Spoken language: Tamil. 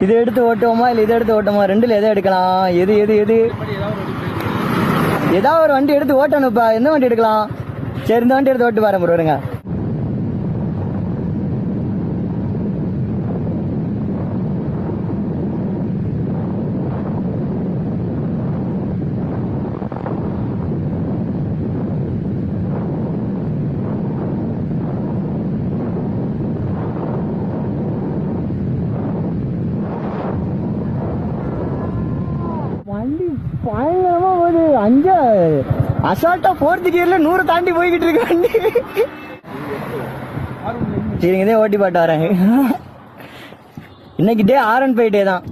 இதை எடுத்து ஓட்டுவோமா இல்லை இதை எடுத்து ஓட்டுமா? ரெண்டுல எதை எடுக்கலாம்? எது எது எது ஏதாவது ஒரு வண்டி எடுத்து ஓட்டணும்ப்பா. எந்த வண்டி எடுக்கலாம்? சரி, இந்த வண்டி எடுத்து ஓட்டு பாருங்க ப்ரோ. வருங்க. வண்டி பயங்கரமா போகுது. அசால்ட்டா 4th கியர்ல 100 தாண்டி போய்கிட்டு இருக்கு வண்டி. சரிங்க, இதே ஓட்டி பாட்டு வரேன். இன்னைக்கு டே R15 தான்.